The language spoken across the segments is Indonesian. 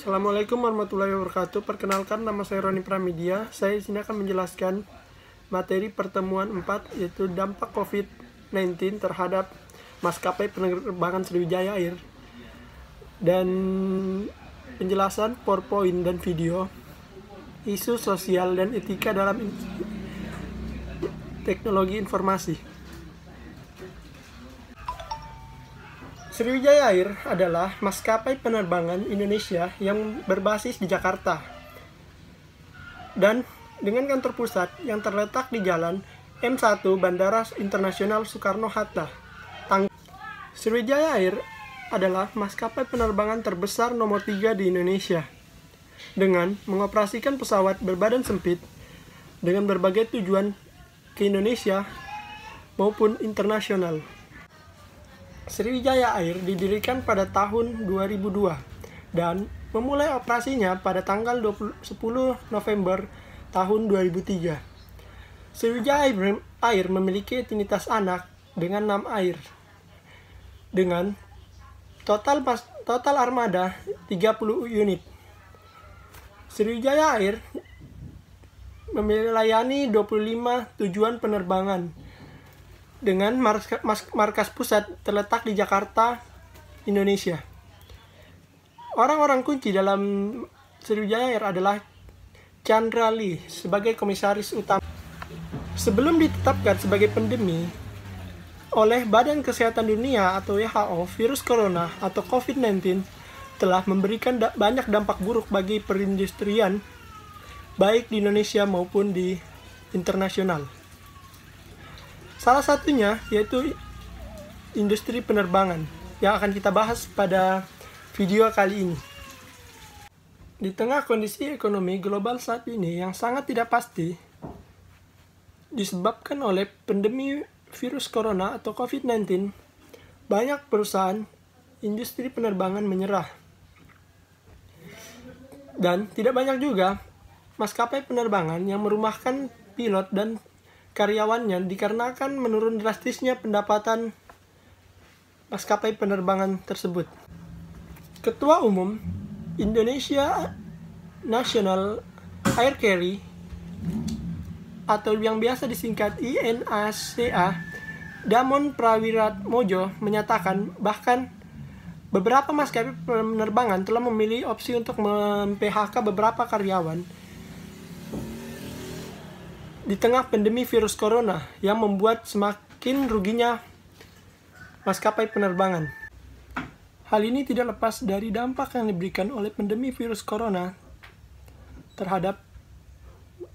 Assalamualaikum warahmatullahi wabarakatuh. Perkenalkan, nama saya Roni Pramedia. Saya di sini akan menjelaskan materi pertemuan 4, yaitu dampak COVID-19 terhadap maskapai penerbangan Sriwijaya Air, dan penjelasan PowerPoint dan video, isu sosial dan etika dalam teknologi informasi. Sriwijaya Air adalah maskapai penerbangan Indonesia yang berbasis di Jakarta dan dengan kantor pusat yang terletak di Jalan M1 Bandara Internasional Soekarno-Hatta. Sriwijaya Air adalah maskapai penerbangan terbesar nomor 3 di Indonesia dengan mengoperasikan pesawat berbadan sempit dengan berbagai tujuan ke Indonesia maupun internasional. Sriwijaya Air didirikan pada tahun 2002 dan memulai operasinya pada tanggal 10 November tahun 2003. Sriwijaya Air memiliki entitas anak dengan 6 air dengan total armada 30 unit. Sriwijaya Air melayani 25 tujuan penerbangan dengan markas pusat terletak di Jakarta, Indonesia. Orang-orang kunci dalam Sriwijaya Air adalah Chandra Lee sebagai komisaris utama. Sebelum ditetapkan sebagai pandemi oleh Badan Kesehatan Dunia atau WHO, virus corona atau COVID-19 telah memberikan banyak dampak buruk bagi perindustrian, baik di Indonesia maupun di internasional. Salah satunya yaitu industri penerbangan yang akan kita bahas pada video kali ini. Di tengah kondisi ekonomi global saat ini yang sangat tidak pasti disebabkan oleh pandemi virus corona atau COVID-19, banyak perusahaan industri penerbangan menyerah. Dan tidak banyak juga maskapai penerbangan yang merumahkan pilot dan karyawannya dikarenakan menurun drastisnya pendapatan maskapai penerbangan tersebut. Ketua Umum Indonesia National Air Carrier atau yang biasa disingkat INACA, Damon Prawiratmojo menyatakan bahkan beberapa maskapai penerbangan telah memilih opsi untuk mem-PHK beberapa karyawan di tengah pandemi virus corona yang membuat semakin ruginya maskapai penerbangan. Hal ini tidak lepas dari dampak yang diberikan oleh pandemi virus corona terhadap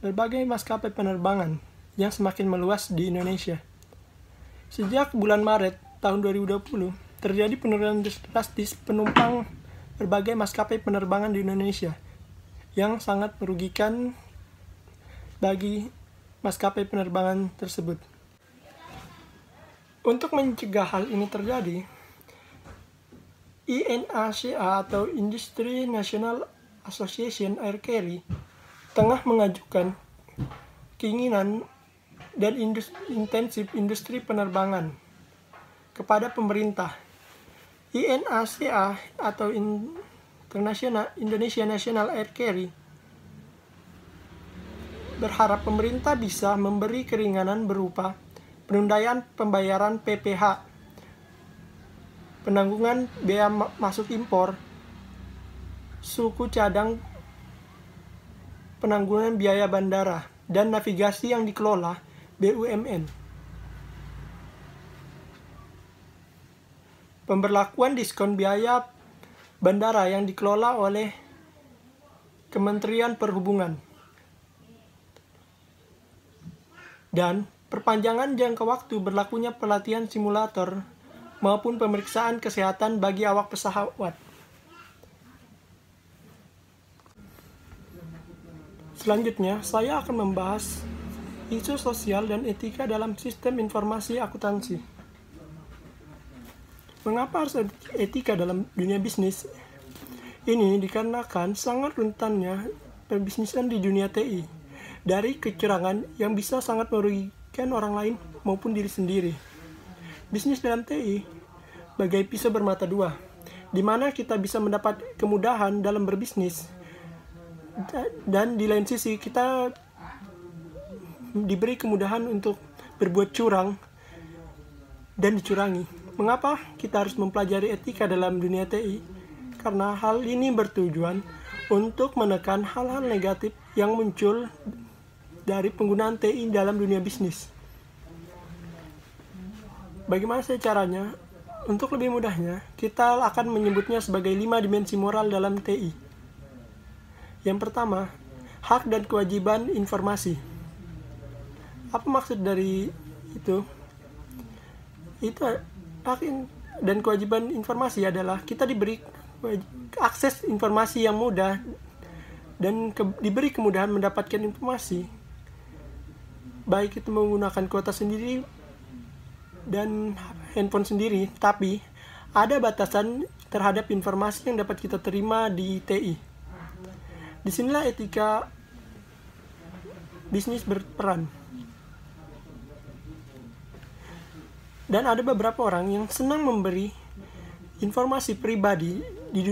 berbagai maskapai penerbangan yang semakin meluas di Indonesia. Sejak bulan Maret tahun 2020, terjadi penurunan drastis penumpang berbagai maskapai penerbangan di Indonesia yang sangat merugikan bagi maskapai penerbangan tersebut. Untuk mencegah hal ini terjadi, INACA atau Industry National Association Air Carrier tengah mengajukan keinginan dan intensif industri penerbangan kepada pemerintah. INACA atau Indonesia National Air Carrier berharap pemerintah bisa memberi keringanan berupa penundaan pembayaran PPh, penanggungan biaya masuk impor, suku cadang, penanggungan biaya bandara, dan navigasi yang dikelola BUMN. Pemberlakuan diskon biaya bandara yang dikelola oleh Kementerian Perhubungan. Dan perpanjangan jangka waktu berlakunya pelatihan simulator maupun pemeriksaan kesehatan bagi awak pesawat. Selanjutnya, saya akan membahas isu sosial dan etika dalam sistem informasi akuntansi. Mengapa harus etika dalam dunia bisnis? Ini dikarenakan sangat rentannya perbisnisan di dunia TI dari kecurangan yang bisa sangat merugikan orang lain maupun diri sendiri. Bisnis dalam TI bagai pisau bermata dua. di mana kita bisa mendapat kemudahan dalam berbisnis, dan di lain sisi kita diberi kemudahan untuk berbuat curang dan dicurangi. Mengapa kita harus mempelajari etika dalam dunia TI? Karena hal ini bertujuan untuk menekan hal-hal negatif yang muncul dari penggunaan TI dalam dunia bisnis. Bagaimana sih caranya? Untuk lebih mudahnya, kita akan menyebutnya sebagai 5 dimensi moral dalam TI. Yang pertama, hak dan kewajiban informasi. Apa maksud dari itu? Itu hak dan kewajiban informasi adalah kita diberi akses informasi yang mudah dan diberi kemudahan mendapatkan informasi, baik itu menggunakan kuota sendiri dan handphone sendiri, tapi ada batasan terhadap informasi yang dapat kita terima di TI. Disinilah etika bisnis berperan. Dan ada beberapa orang yang senang memberi informasi pribadi di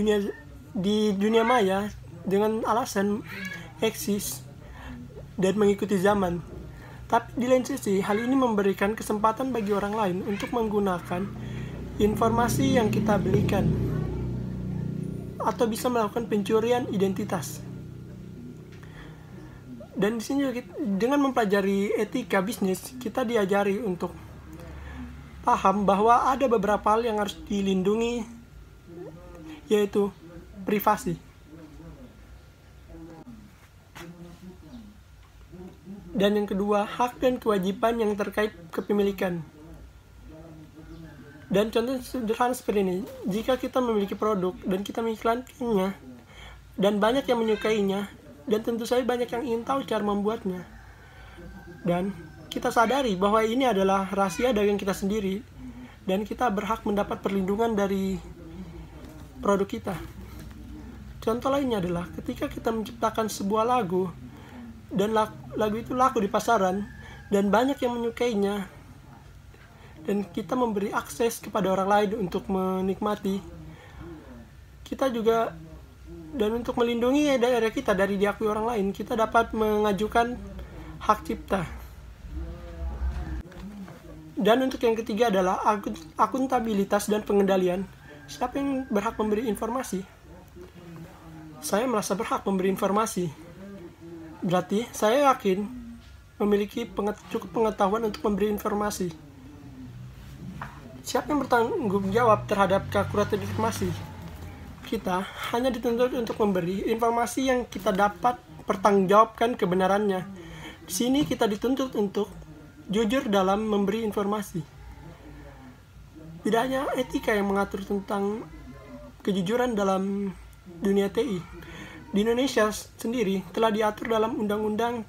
dunia maya dengan alasan eksis dan mengikuti zaman. Tapi di lain sisi, hal ini memberikan kesempatan bagi orang lain untuk menggunakan informasi yang kita berikan, atau bisa melakukan pencurian identitas. Dan di sini dengan mempelajari etika bisnis, kita diajari untuk paham bahwa ada beberapa hal yang harus dilindungi, yaitu privasi. Dan yang kedua, hak dan kewajiban yang terkait kepemilikan. Dan contoh sederhana seperti ini, jika kita memiliki produk dan kita mengiklankannya, dan banyak yang menyukainya, dan tentu saja banyak yang ingin tahu cara membuatnya, dan kita sadari bahwa ini adalah rahasia dagang kita sendiri, dan kita berhak mendapat perlindungan dari produk kita. Contoh lainnya adalah ketika kita menciptakan sebuah lagu, dan lagu itu laku di pasaran, dan banyak yang menyukainya, dan kita memberi akses kepada orang lain untuk menikmati, kita juga, dan untuk melindungi daerah kita dari diakui orang lain, kita dapat mengajukan hak cipta. Dan untuk yang ketiga adalah akuntabilitas dan pengendalian. Siapa yang berhak memberi informasi? Saya merasa berhak memberi informasi. Berarti saya yakin memiliki cukup pengetahuan untuk memberi informasi. Siapa yang bertanggung jawab terhadap keakuratan informasi? Kita hanya dituntut untuk memberi informasi yang kita dapat pertanggungjawabkan kebenarannya. Di sini kita dituntut untuk jujur dalam memberi informasi. Tidak hanya etika yang mengatur tentang kejujuran dalam dunia TI. Di Indonesia sendiri telah diatur dalam Undang-Undang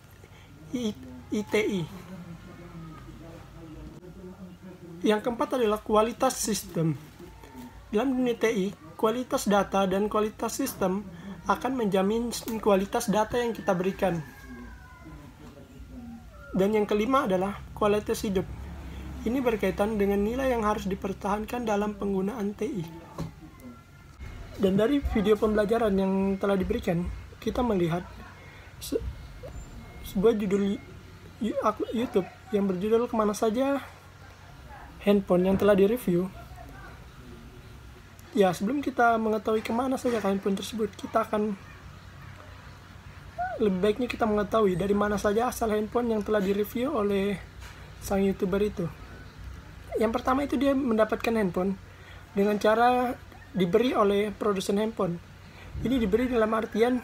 ITE. Yang keempat adalah kualitas sistem. Dalam dunia TI, kualitas data dan kualitas sistem akan menjamin kualitas data yang kita berikan. Dan yang kelima adalah kualitas hidup. Ini berkaitan dengan nilai yang harus dipertahankan dalam penggunaan TI. Dan dari video pembelajaran yang telah diberikan, kita melihat sebuah judul YouTube yang berjudul "Kemana Saja Handphone" yang telah direview. Ya, sebelum kita mengetahui kemana saja handphone tersebut, kita akan lebih baiknya kita mengetahui dari mana saja asal handphone yang telah direview oleh sang YouTuber itu. Yang pertama itu dia mendapatkan handphone dengan cara diberi oleh produsen handphone. Ini diberi dalam artian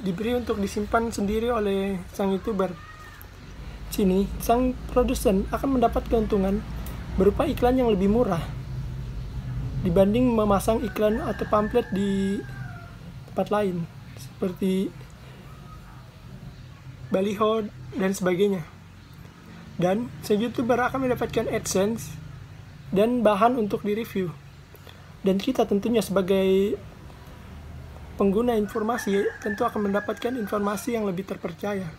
diberi untuk disimpan sendiri oleh sang YouTuber. Sini, sang produsen akan mendapat keuntungan berupa iklan yang lebih murah dibanding memasang iklan atau pamflet di tempat lain seperti baliho dan sebagainya. Dan sang YouTuber akan mendapatkan AdSense dan bahan untuk direview. Dan kita tentunya sebagai pengguna informasi tentu akan mendapatkan informasi yang lebih terpercaya.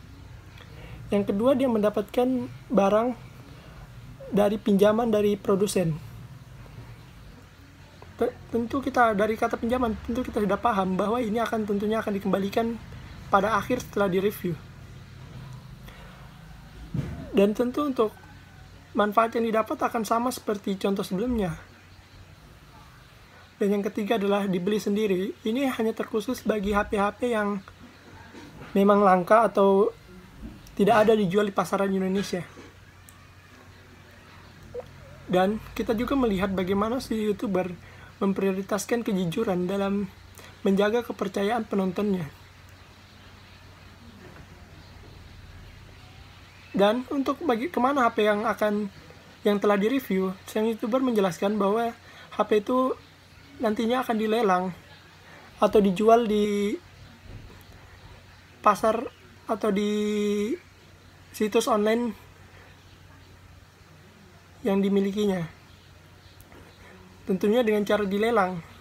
Yang kedua, dia mendapatkan barang dari pinjaman dari produsen. tentu kita dari kata pinjaman tentu kita sudah paham bahwa ini tentunya akan dikembalikan pada akhir setelah direview. Dan tentu untuk manfaat yang didapat akan sama seperti contoh sebelumnya. Dan yang ketiga adalah dibeli sendiri. Ini hanya terkhusus bagi HP-HP yang memang langka atau tidak ada dijual di pasaran Indonesia. Dan kita juga melihat bagaimana si YouTuber memprioritaskan kejujuran dalam menjaga kepercayaan penontonnya. Dan untuk kemana HP yang telah direview, sang YouTuber menjelaskan bahwa HP itu nantinya akan dilelang atau dijual di pasar atau di situs online yang dimilikinya. Tentunya dengan cara dilelang.